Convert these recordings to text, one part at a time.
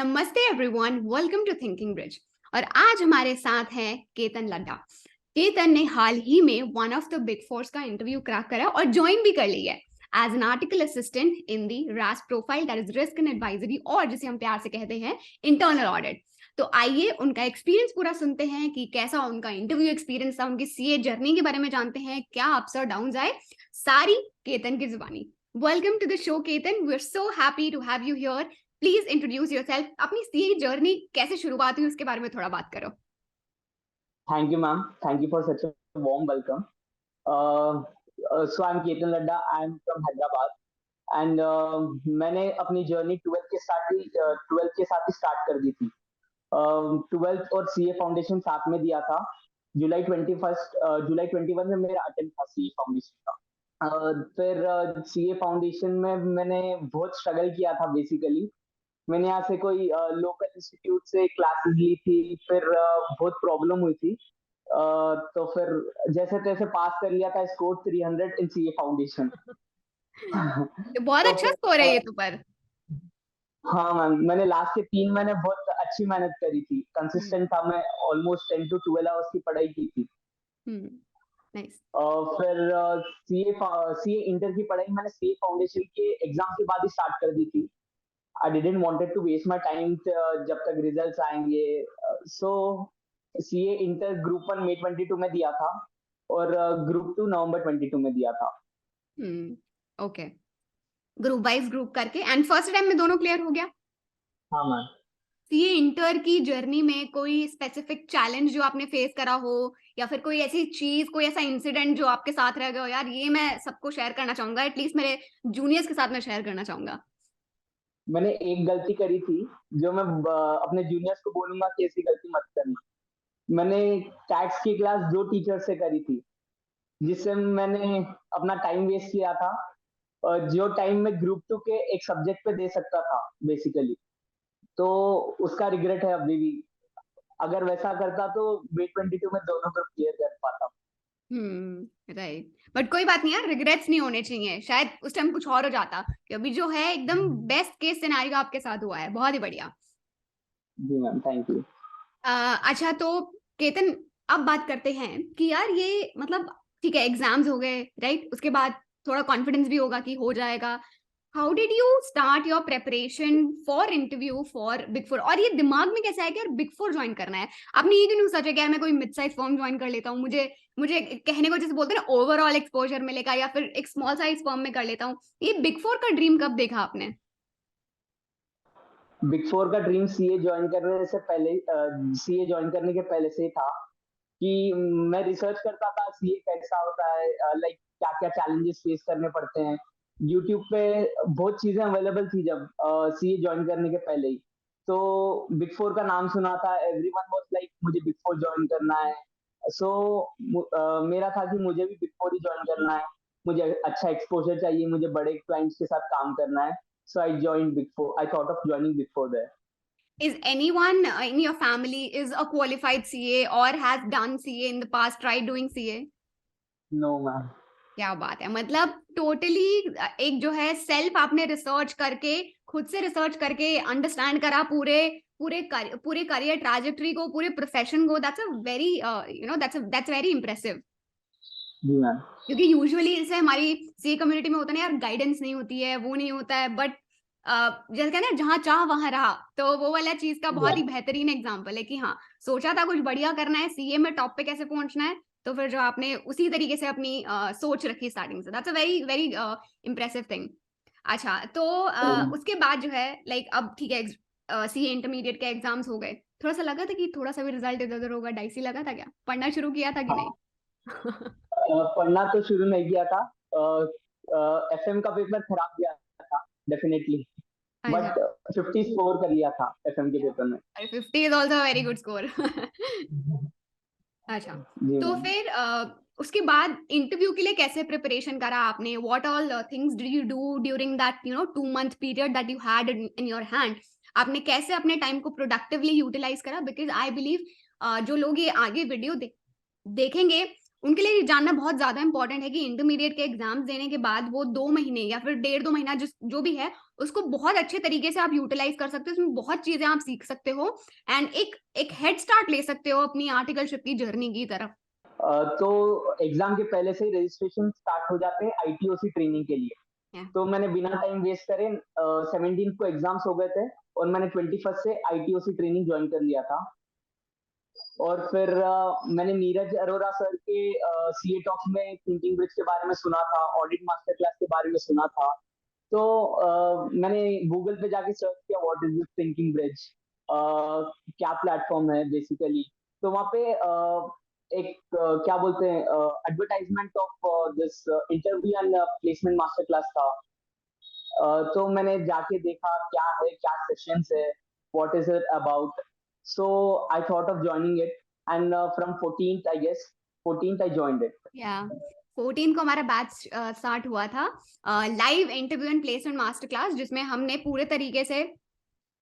नमस्ते everyone, welcome to thinking bridge. और आज हमारे साथ हैं केतन लड्डा। केतन ने हाल ही में one of the big fours का इंटरव्यू क्रैक करा और ज्वाइन भी कर लिया है as an article assistant in the RAS profile, that is risk and advisory, और जिसे हम प्यार से कहते हैं इंटरनल ऑडिट। तो आइए उनका एक्सपीरियंस पूरा सुनते हैं कि कैसा उनका इंटरव्यू एक्सपीरियंस था, उनकी सीए जर्नी के बारे में जानते हैं, क्या अप्स और डाउन्स आए, सारी केतन की जुबानी। Welcome to the show Ketan, we are so happy to have you here. Please introduce yourself. अपनी सीए जर्नी कैसे शुरुआत हुई उसके बारे में थोड़ा बात करो। Thank you, ma'am. Thank you for such a warm welcome. So I'm Ketan Ladda. I'm from Hyderabad, and मैंने अपनी जर्नी 12th के साथ ही स्टार्ट कर दी थी। 12th और सीए फाउंडेशन साथ में दिया था। जुलाई 21 में मेरा अटेम्प्ट था सीए फाउंडेशन का। फिर सीए फाउंडेशन में मैंने बहुत स्ट्रगल किया था। बेसिकली मैंने यहाँ से कोई लोकल इंस्टीट्यूट से क्लासेस ली थी, फिर बहुत प्रॉब्लम हुई थी। तो फिर जैसे तैसे पास कर लिया था, स्कोर 300 इन सीए फाउंडेशन। तो बहुत तो अच्छा फिर स्कोर है ये तो। पर हाँ मैम, मैंने लास्ट के 3 महीने बहुत अच्छी मेहनत करी थी, कंसिस्टेंट था मैं। ऑलमोस्ट 10 to 12 आवर्स की पढ़ाई की थी। नाइस। फिर सीए इंटर की पढ़ाई मैंने सीए फाउंडेशन के एग्जाम के बाद ही स्टार्ट कर दी थी। I didn't wanted to waste my time जब तक रिजल्ट्स आएंगे। सो सीए इंटर ग्रुप 1 मई 22 में दिया था और ग्रुप 2 नवंबर 22 में दिया था। ओके, ग्रुप वाइज ग्रुप करके एंड फर्स्ट टाइम में दोनों क्लियर हो गया। हाँ मैम। सीए इंटर की जर्नी में कोई स्पेसिफिक चैलेंज जो आपने फेस करा हो, या फिर कोई ऐसी चीज, कोई ऐसा इंसिडेंट जो आपके साथ रह गया हो, यार ये मैं सबको शेयर करना चाहूंगा, एटलीस्ट मेरे जूनियर्स के साथ मैं शेयर करना चाहूंगा। मैंने एक गलती करी थी जो मैं अपने जूनियर्स को बोलूंगा कि ऐसी गलती मत करना। मैंने टैक्स की क्लास 2 टीचर से करी थी, जिससे मैंने अपना टाइम वेस्ट किया था। और जो टाइम मैं ग्रुप 2 के एक सब्जेक्ट पे दे सकता था बेसिकली, तो उसका रिग्रेट है अभी भी। अगर वैसा करता तो मई 22 में दोनों ग्रुप क्लियर कर पाता। राइट, बट कोई बात नहीं यार, रिग्रेट्स नहीं होने चाहिए। शायद उस टाइम कुछ और हो जाता, कि अभी जो है एकदम बेस्ट केस सिनेरियो आपके साथ हुआ है। बहुत ही बढ़िया। जी मैम, थैंक यू। अच्छा, तो केतन अब बात करते हैं कि यार ये मतलब ठीक है, एग्जाम्स हो गए, राइट, उसके बाद थोड़ा कॉन्फिडेंस भी होगा कि हो जाएगा। How did you start your preparation for interview for big four? और ये दिमाग में कैसे आया कि यार बिग फोर ज्वाइन करना है? आपने ये क्यों सोचा कि यार मैं कोई मिड साइज फर्म ज्वाइन कर लेता हूँ, मुझे मुझे कहने को जैसे बोलते हैं ना, ओवरऑल एक्सपोजर मिलेगा, या फिर एक स्मॉल साइज फर्म में कर लेता हूँ। ये बिग फोर का ड्रीम कब देखा आपने? बिग फोर का ड्रीम सीए ज्वाइन करने के पहले से ही था कि मैं रिसर्च करता था सीए कैसा होता है, लाइक क्या क्या चैलेंजेस फेस करने पड़ते हैं। यूट्यूब पे बहुत चीजें अवेलेबल थी जब सीए ज्वाइन करने के पहले ही। तो बिग फोर का नाम सुना था, एवरीवन वाज लाइक मुझे बिग फोर ज्वाइन करना है। सो मेरा था कि मुझे भी बिग फोर ही ज्वाइन करना है। मुझे अच्छा एक्सपोजर चाहिए, मुझे बड़े क्लाइंट्स के साथ काम करना है। So I joined Big Four. I thought of joining Big Four there. Is anyone in your family is a qualified CA or has done CA in the past, tried doing CA? No, ma'am. क्या बात है, मतलब totally एक जो है self आपने research करके, खुद से रिसर्च करके अंडरस्टैंड करा पूरे पूरे करियर ट्रैजेक्टरी को, पूरे प्रोफेशन को। That's a very that's very impressive. जी मैम। क्योंकि यूजुअली जैसे हमारी सी कम्युनिटी में होता है ना यार, गाइडेंस नहीं होती है, वो नहीं होता है, बट जैसे कहते हैं जहां चाह वहां रहा, तो वो वाला चीज का बहुत ही बेहतरीन एग्जांपल है कि हाँ, सोचा था कुछ बढ़िया करना है, सीए में टॉप पे कैसे पहुंचना है, तो फिर जो आपने उसी तरीके से अपनी सोच रखी स्टार्टिंग से। That's a very very impressive thing. अच्छा, तो उसके बाद जो है लाइक अब ठीक है, सीए इंटरमीडिएट के एग्जाम्स हो गए, थोड़ा सा लगा था कि थोड़ा सा भी रिजल्ट इधर उधर होगा, डाइसी लगा था क्या? पढ़ना शुरू किया था कि नहीं? पढ़ना तो शुरू नहीं किया था। एफएम का पेपर खराब गया था डेफिनेटली, अच्छा, बट 50 स्कोर कर लिया था एफएम के पेपर में। 50 is also very good score. अच्छा, जी तो मैम। फिर उसके बाद इंटरव्यू के लिए कैसे प्रिपरेशन करा आपने? What all things did you do during that 2 month period that you had in your hand? आपने कैसे अपने टाइम को प्रोडक्टिवली यूटिलाइज करा? बिकॉज आई बिलीव जो लोग ये आगे वीडियो देखेंगे उनके लिए ये जानना बहुत ज्यादा इंपॉर्टेंट है कि इंटरमीडिएट के एग्जाम्स देने के बाद वो 2 महीने या फिर 1.5-2 महीना जो भी है उसको बहुत अच्छे तरीके से आप यूटिलाइज कर सकते हो, उसमें बहुत चीजें आप सीख सकते हो एंड एक हेड स्टार्ट ले सकते हो अपनी आर्टिकलशिप की जर्नी की तरफ। तो एग्जाम के पहले से ही रजिस्ट्रेशन स्टार्ट हो जाते हैं आईटीओसी ट्रेनिंग के लिए। Yeah. तो मैंने बिना टाइम वेस्ट करे 17 को एग्जाम्स हो गए थे और मैंने 21 से आईटीओसी ट्रेनिंग ज्वाइन कर लिया था। और फिर मैंने नीरज अरोरा सर के सीए टॉक्स में थिंकिंग ब्रिज के बारे में सुना था, ऑडिट मास्टर क्लास के बारे में सुना था। तो मैंने गूगल पे जाके सर्च किया what is this thinking bridge, क्या प्लेटफॉर्म है बेसिकली। तो वहाँ पे एक क्या बोलते हैं advertisement of this interview and placement master class था। तो मैंने जाके देखा क्या है, क्या सेशंस है, what is it about. So I thought of joining it and from 14th I guess 14th I joined it. या 14 को हमारा बैच स्टार्ट हुआ था, live interview and placement master class, जिसमें हमने पूरे तरीके से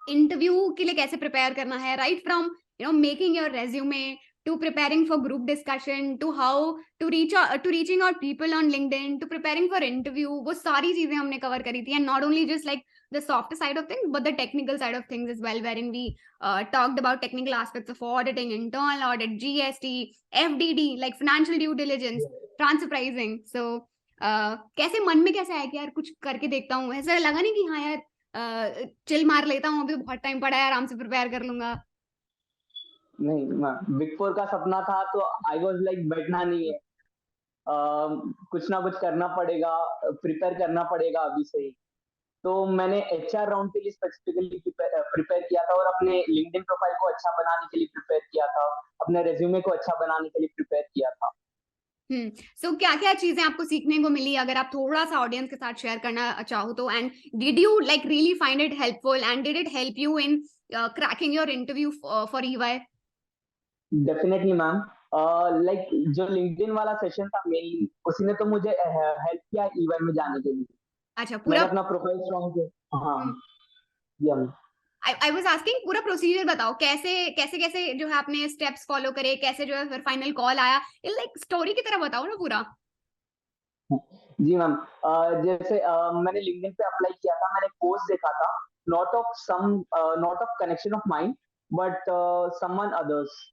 इंटरव्यू के लिए कैसे प्रिपेयर करना है, right from making your resume to preparing for group discussion to how to reaching out people on LinkedIn to preparing for interview, वो सारी चीजें हमने कवर करी थी, and not only just like the soft side of things but the technical side of things as well, wherein we talked about technical aspects of auditing, internal audit, GST, FDD, like financial due diligence, transfer pricing. So कैसे मन में कैसे आया कि यार कुछ करके देखता हूँ, ऐसा लगा नहीं कि हाँ यार चिल मार लेता हूँ, अभी तो बहुत टाइम पड़ा है, आराम से प्रिपेयर कर लूंगा? नहीं, बिग फोर का सपना था तो आई वाज लाइक बैठना नहीं है, कुछ ना कुछ करना पड़ेगा, प्रिपेयर करना पड़ेगा अभी से ही। तो मैंने एचआर राउंड के लिए स्पेसिफिकली प्रिपेयर किया था और अपने लिंक्डइन प्रोफाइल को अच्छा बनाने के लिए प्रिपेयर किया था, अपने रेज्यूमे को अच्छा बनाने के लिए प्रिपेयर किया था। सो क्या क्या चीजें आपको सीखने को मिली, अगर आप थोड़ा सा ऑडियंस के साथ शेयर करना चाहो तो? And did you like really find it helpful and did it help you in cracking your interview for EY? Definitely ma'am, like जो लिंक्डइन वाला सेशन था मेनली उसी ने तो मुझे हेल्प किया ईवाई में जाने के लिए। अच्छा, मैंने पूरा अपना प्रोफाइल स्ट्रॉन्ग किया। हाँ, या आई वाज आस्किंग, पूरा प्रोसीजर बताओ, कैसे कैसे कैसे जो है आपने स्टेप्स फॉलो करे, कैसे जो है फिर फाइनल कॉल आया, लाइक स्टोरी की तरह बताओ ना पूरा। जी मैम, जैसे मैंने लिंक्डइन पे अप्लाई किया था, मैंने पोस्ट देखा था, not of connection of mind but someone others.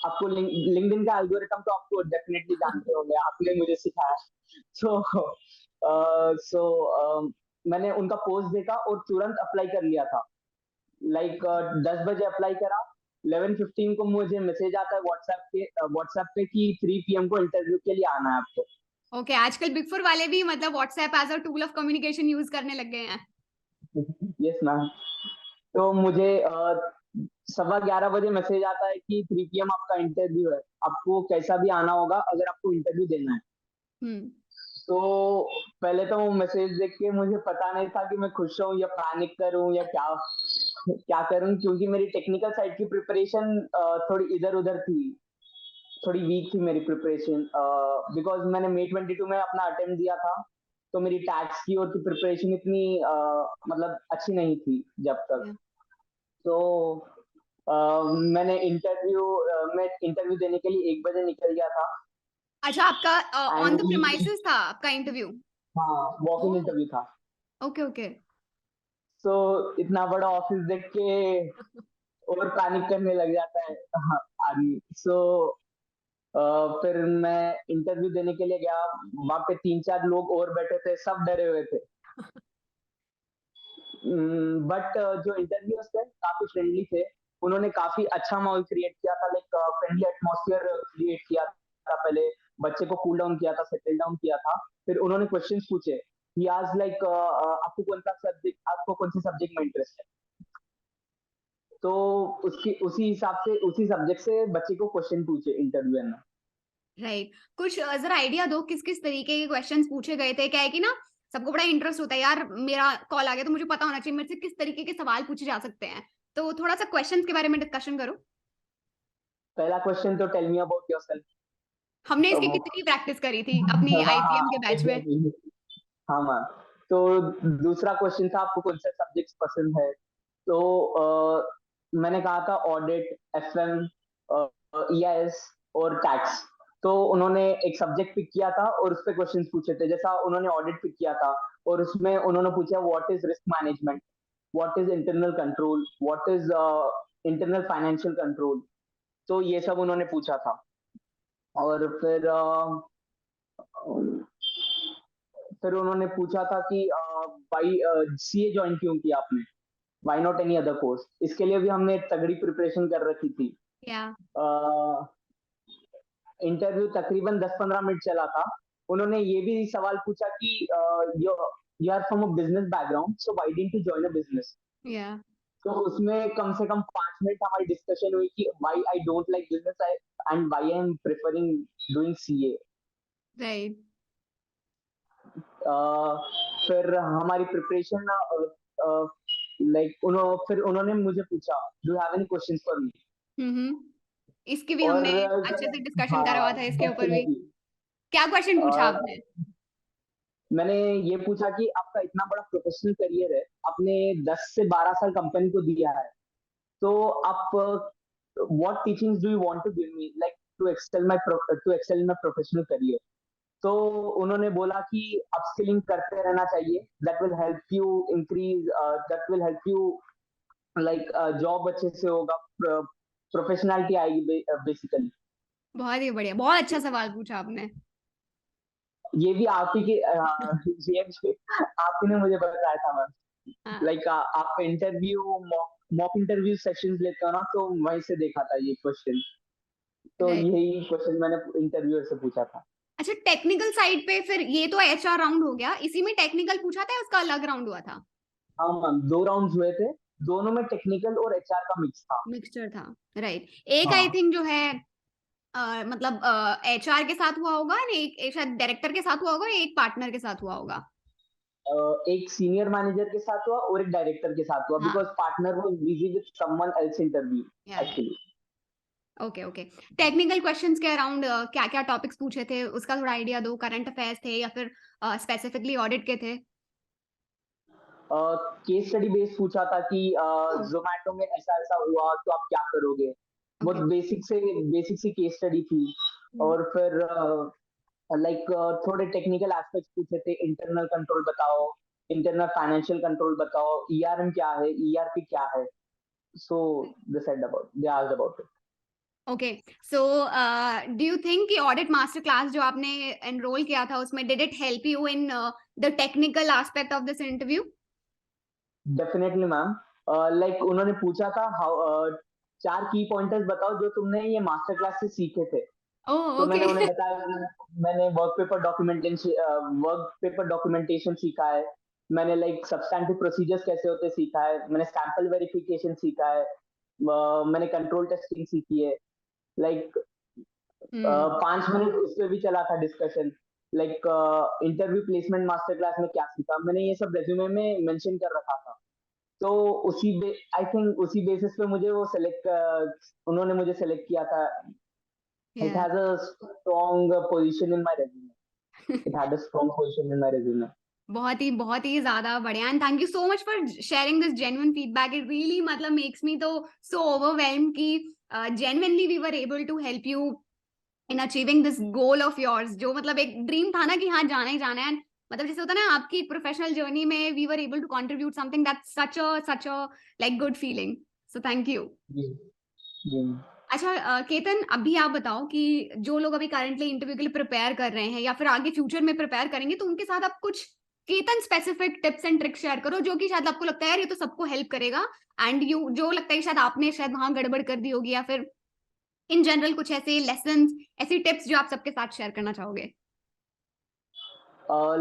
आपको लिंक्डइन का एल्गोरिथम तो आपको डेफिनेटली जानते होंगे, आपने मुझे सिखाया। सो मैंने उनका पोस्ट देखा और तुरंत अप्लाई कर लिया था। लाइक 10 बजे अप्लाई करा, 11:15 को मुझे मैसेज आता है व्हाट्सएप पे कि 3 PM को इंटरव्यू के लिए आना है आपको। ओके, आजकल बिग फोर वाले भी मतलब WhatsApp as a tool of communication use करने लग गए हैं। Yes ma'am. तो मुझे 11:15 बजे मैसेज आता है कि 3 PM आपका इंटरव्यू है, आपको कैसा भी आना होगा अगर आपको इंटरव्यू देना है। हम्म तो पहले तो वो मैसेज देख के मुझे पता नहीं था कि मैं खुश हूँ या पैनिक करूँ या क्या क्या करूँ, क्योंकि मेरी टेक्निकल साइड की प्रिपरेशन थोड़ी इधर उधर थी, थोड़ी वीक थी मेरी प्रिपरेशन, बिकॉज मैंने May 22 में अपना अटेम्प्ट दिया था। तो मेरी टैक्स की और की प्रिपरेशन इतनी मतलब अच्छी नहीं थी जब तक। yeah. तो मैंने मैं इंटरव्यू देने के लिए 1 बजे निकल गया था। अच्छा, आपका ऑन द एंड प्रेमाइसेस था आपका इंटरव्यू? हाँ, वॉक इन ओह, इंटरव्यू था। Okay okay. तो इतना बड़ा ऑफिस देख के और पैनिक करने लग जाता है हाँ, आदमी। फिर मैं इंटरव्यू देने के लिए गया, वहां पे 3-4 लोग और बैठे थे, सब डरे हुए थे। बट जो इंटरव्यूअर्स थे काफी फ्रेंडली थे, उन्होंने काफी अच्छा माहौल क्रिएट किया था, लाइक फ्रेंडली एटमॉस्फेयर क्रिएट किया था। पहले बच्चे को कूल डाउन किया था, सेटल डाउन किया था। फिर उन्होंने क्वेश्चंस पूछे। ही आज लाइक आपको कौन से सब्जेक्ट में इंटरेस्ट है। तो उसकी उसी सब्जेक्ट से बच्चे को क्वेश्चन पूछे इंटरव्यू में। राइट, कुछ जरा आइडिया दो किस किस तरीके के क्वेश्चंस पूछे गए थे? क्या है कि ना, सबको बड़ा इंटरेस्ट होता है यार, मेरा कॉल आ गया तो मुझे पता होना चाहिए मेरे से किस तरीके के सवाल पूछे जा सकते हैं, तो थोड़ा सा क्वेश्चंस के बारे में डिस्कशन करो। पहला क्वेश्चन तो टेल मी अबाउट योरसेल्फ। हमने इसकी वो कितनी प्रैक्टिस करी थी अपनी हाँ हाँ, आईपीएम के बैच में। एग्जैक्टली। हाँ मैम। तो दूसरा क्वेश्चन था आपको कौन से सब्जेक्ट्स पसंद है। तो मैंने कहा था ऑडिट, FM, EIS और टैक्स। तो उन्होंने एक सब्जेक्ट पिक किया था और उस पे क्वेश्चंस पूछे थे, जैसा उन्होंने ऑडिट पिक किया था और उसमें उन्होंने पूछा what is risk management, what is internal control, what is internal financial control. तो ये सब उन्होंने पूछा था। और फिर उन्होंने पूछा था कि भाई सीए ज्वाइन क्यों किया आपने, why not any other course. इसके लिए भी हमने तगड़ी प्रिपरेशन कर रखी थी। या इंटरव्यू तकरीबन 10-15 मिनट चला था। उन्होंने ये भी सवाल पूछा कि you you are from a business background, so why didn't you join a business. या तो उसमें कम से कम 5 मिनट हमारी डिस्कशन हुई कि why I don't like business and why I am preferring doing CA. Right. फिर हमारी प्रिपरेशन फिर उन्होंने मुझे पूछा do you have any questions for me. Hmm. इसकी भी और हमने अच्छे से डिस्कशन करा हुआ हाँ, था इसके ऊपर भी। डेफिनेटली। क्या क्वेश्चन पूछा आपने? मैंने ये पूछा कि आपका इतना बड़ा प्रोफेशनल करियर है, आपने 10 से 12 साल कंपनी को दिया है, तो आप what teachings do you want to give me like to excel my professional career. तो उन्होंने बोला कि अपस्किलिंग करते रहना चाहिए, that will help you increase, that will help you like job अच्छे से होगा, प्रोफेशनलिटी आएगी बेसिकली। बहुत ही बढ़िया, बहुत अच्छा सवाल पूछा आपने। ये भी आप ही के ये भी आप ही ने मुझे बताया था मैम। हाँ। लाइक आप इंटरव्यू मॉक इंटरव्यू सेशंस लेते हो ना, तो वहीं से देखा था ये क्वेश्चन। तो राइट। यही क्वेश्चन मैंने इंटरव्यूअर से पूछा था। अच्छा, टेक्निकल साइड पे फिर ये तो एचआर राउंड हो गया, इसी में टेक्निकल पूछा था या उसका अलग राउंड हुआ था? हाँ मैम, 2 राउंड्स हुए थे, दोनों में टेक्निकल और एचआर का मिक्स था। मिक्सचर था। राइट। एक आई हाँ। थिंक जो है मतलब एचआर के साथ हुआ होगा, एक शायद डायरेक्टर के साथ हुआ होगा, एक पार्टनर के साथ हुआ होगा। एक सीनियर मैनेजर के साथ हुआ और एक डायरेक्टर के साथ हुआ, हाँ। Because partner was busy with someone else interview या actually. Okay okay. Technical questions के अराउंड क्या क्या टॉपिक्स पूछे थे, उसका थोड़ा आइडिया दो। करंट अफेयर्स थे या फिर स्पेसिफिकली ऑडिट के थे? केस स्टडी बेस्ड पूछा था कि जोमेटो में ऐसा ऐसा हुआ तो आप क्या करोगे। बहुत ओके। बेसिक सी केस स्टडी थी। और फिर लाइक थोड़े टेक्निकल एस्पेक्ट्स पूछे थे, इंटरनल कंट्रोल बताओ, इंटरनल फाइनेंशियल कंट्रोल बताओ, ईआरएम क्या है, ईआरपी क्या है। So they asked about it. Okay. So do you think कि ऑडिट मास्टर क्लास जो आपने एनरोल किया था उसमें did it help you in the technical aspect of this interview? Definitely ma'am. Like उन्होंने पूछा था हाउ 4 की पॉइंटर्स बताओ जो तुमने ये मास्टर क्लास से सीखे थे। ओह तो मैंने ओके। उन्हें बताया, मैंने वर्क पेपर डॉक्यूमेंटेशन सीखा है, मैंने लाइक सब्सटैंटिव प्रोसीजर्स कैसे होते सीखा है, मैंने सैंपल वेरिफिकेशन सीखा है, मैंने कंट्रोल टेस्टिंग सीखी है। लाइक हम्म। 5 मिनट उस पे भी चला था discussion. Like interview placement master class में क्या सीखा, मैंने ये सब रेज्यूमे में मेंशन कर रखा था। तो आई थिंक उसी बेसिस पे मुझे वो उन्होंने मुझे सेलेक्ट किया था। It या has a strong position in my resume. It had a strong position in my resume. बहुत ही ज्यादा बढ़िया, and thank you so much for sharing this genuine feedback. It really मतलब मेक्स मी तो so overwhelm कि genuinely we were able to help you in achieving this goal of yours, जो मतलब एक ड्रीम था ना कि हाँ जाना ही जाना है। मतलब जैसे होता है ना आपकी प्रोफेशनल जर्नी में we were able to contribute something that's such a like good feeling. So thank you. जी जी। अच्छा केतन, अभी आप बताओ कि जो लोग अभी करंटली इंटरव्यू के लिए प्रिपेयर कर रहे हैं या फिर आगे फ्यूचर में प्रिपेयर करेंगे, तो उनके साथ आप कुछ Ketan specific tips and tricks share करो जो कि शायद आपको लगता है यार ये तो सबको हेल्प करेगा, एंड यू जो लगता है कि शायद आपने शायद वहां गड़बड़ कर दी होगी, या फिर इन जनरल कुछ ऐसे लेसन, ऐसी टिप्स जो आप सबके साथ शेयर करना चाहोगे।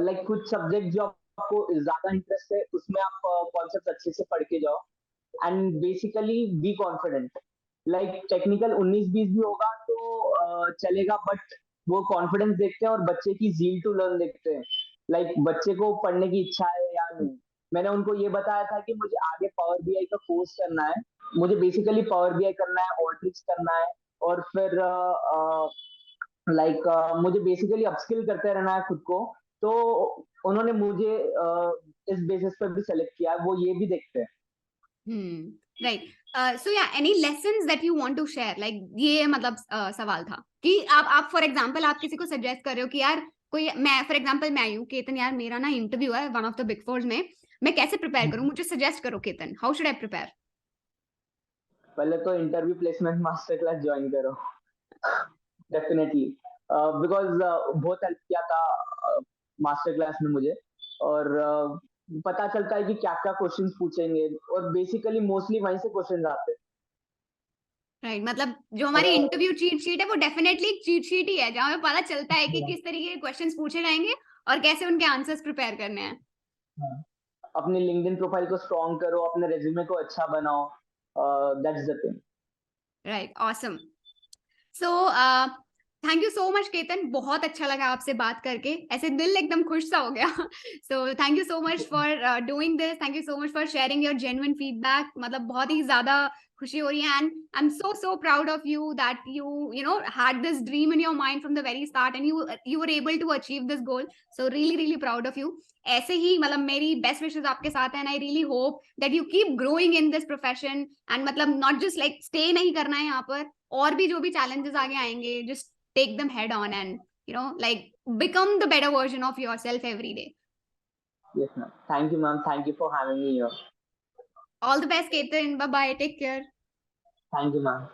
लाइक कुछ सब्जेक्ट जो आपको ज्यादा इंटरेस्ट है उसमें आप कॉन्सेप्ट अच्छे से पढ़ के जाओ, and basically be confident. Like technical 19-20 भी होगा तो चलेगा, बट वो कॉन्फिडेंस देखते हैं और बच्चे की जील टू लर्न देखते हैं। लाइक बच्चे को पढ़ने की इच्छा है या नहीं। मैंने उनको ये बताया था कि मुझे आगे पावर बीआई का कोर्स करना है, मुझे बेसिकली पावर बीआई करना है, ऑल्ट्रिक्स करना है, और फिर मुझे बेसिकली अपस्किल करते रहना है खुद को। तो उन्होंने मुझे इस बेसिस पर भी सेलेक्ट किया है, वो ये भी देखते हैं। राइट। सो या any lessons that you want to share, like ये मतलब सवाल था कि आप फॉर एग्जांपल आप किसी को सजेस्ट कर रहे हो कि यार कोई, मैं फॉर एग्जांपल मैं हूं केतन, यार मेरा ना इंटरव्यू है one of the big force में, मैं कैसे प्रिपेयर करूं, मुझे सजेस्ट करो Ketan, how should I prepare? पहले तो interview placement master class join करो, डेफिनेटली, बिकॉज बहुत हेल्प किया था मास्टर क्लास में मुझे। और पता चलता है कि क्या क्या क्वेश्चंस पूछेंगे, और बेसिकली मोस्टली वहीं से क्वेश्चंस आते हैं। राइट, मतलब जो हमारी अगर इंटरव्यू चीट शीट है वो डेफिनेटली एक चीट शीट ही है जहां हमें पता चलता है कि किस तरीके के क्वेश्चंस पूछे जाएंगे और कैसे उनके आंसर्स प्रिपेयर करने हैं। अपनी लिंक्डइन प्रोफाइल को स्ट्रॉन्ग करो, अपने रेज्यूमे को अच्छा बनाओ, that's the thing. Right, awesome. So thank you so much Ketan, बहुत अच्छा लगा आपसे बात करके, ऐसे दिल एकदम खुश सा हो गया। सो thank you so much for doing this, thank you so much for sharing your genuine feedback, मतलब बहुत ही ज्यादा खुशी हो रही है, and I am so proud of you that you know had this dream in your mind from the very start and you were able to achieve this goal. So really proud of you. ऐसे ही मतलब मेरी best wishes आपके साथ है, and I really hope that you keep growing in this profession, and मतलब not just like stay नहीं करना है यहाँ पर, और भी जो भी challenges आगे आएंगे, just take them head on and like become the better version of yourself every day. Yes, ma'am. Thank you, ma'am. Thank you for having me here. All the best, Ketan. Bye bye, take care. Thank you, ma'am.